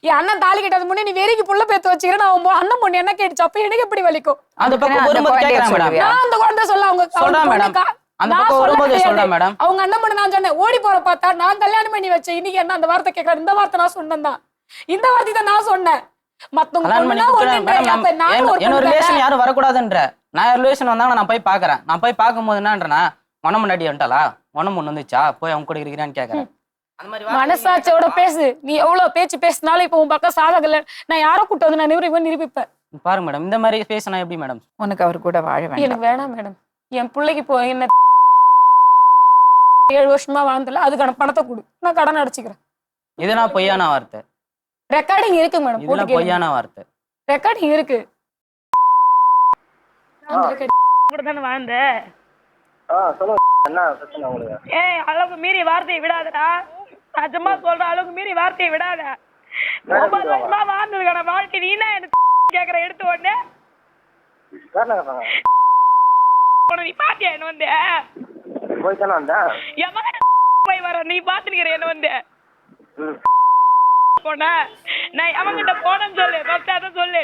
என் அண்ணன் தாலி கட்டாத முன்னே நீ வெறிக்கு புள்ள பேத்து வச்சுக்கிறேன் அவன் அண்ணன் பொண்ணு என்ன கேட்டுச்சு அப்ப எனக்கு எப்படி வலிக்கும் அந்த பக்கம் வரும்போது கேக்குறாங்க மேடம். நான் அந்த குழந்தை சொல்ல அவங்க சொல்றேன் மேடம். அந்த பக்கம் வரும்போது சொல்றேன் மேடம். அவங்க அண்ணன் பொண்ணு நான் சொன்னேன் ஓடி போற பார்த்தா நான் கல்யாணம் பண்ணி வச்சேன் இன்னைக்கு என்ன அந்த வார்த்தை கேட்கறாரு இந்த வார்த்தை நான் சொன்னேன் இந்த வார்த்தை தான் நான் சொன்னேன் மத்தவங்க என்னோட ரிலேஷன் யாரும் வரக்கூடாதுன்ற நான் ரிலேஷன் வந்தாங்க நான் போய் பாக்குறேன் நான் போய் பார்க்கும்போது என்னன்றா மனம் முன்னாடி வந்துட்டாளா மனம் முன்னு வந்துச்சா போய் அவங்க கூட இருக்கிறான்னு கேக்குறேன் மனசாட்சியோட பேசு நீ எவ்வளவு பேச்சு பேசினாலும் இப்ப உன் பக்கம் சாதகல நான் யாரோ கூட்டு வந்து நான் நிரூபிப்பேன் பாருங்க மேடம் இந்த மாதிரி பேசினா எப்படி மேடம் உனக்கு அவர் கூட வாழ வேண்டாம் எனக்கு வேணாம் மேடம் என் பிள்ளைக்கு இப்போ என்ன 7 வருஷமா வாழ்ந்தல அதுக்கான பணத்தை கொடு நான் கடன் அடைச்சிக்கிறேன் இதெல்லாம் பொய்யான வார்த்தை ரெக்கார்டிங் இருக்கு மேடம் இதெல்லாம் பொய்யான வார்த்தை ரெக்கார்டிங் இருக்கு கூட தானே வாழ்ந்த சொல்லுங்க என்ன பிரச்சனை உங்களுக்கு ஏய் அளவுக்கு மீறி வார்த்தையை விடாதடா நான் சும்மா சொல்ற அளவுக்கு மீறி வார்த்தையை விடாத 9 வருஷமா வாழ்ந்ததுக்கான வாழ்க்கை நீ என்ன எனக்கு கேக்குற எடுத்து உடனே நீ பாத்தியா என்ன வந்து போய் தானே வந்தேன் என் மகன் போய் வர நீ பாத்துக்கிற என்ன வந்து போன நான் அவங்கிட்ட போனேன்னு சொல்லு சொல்லு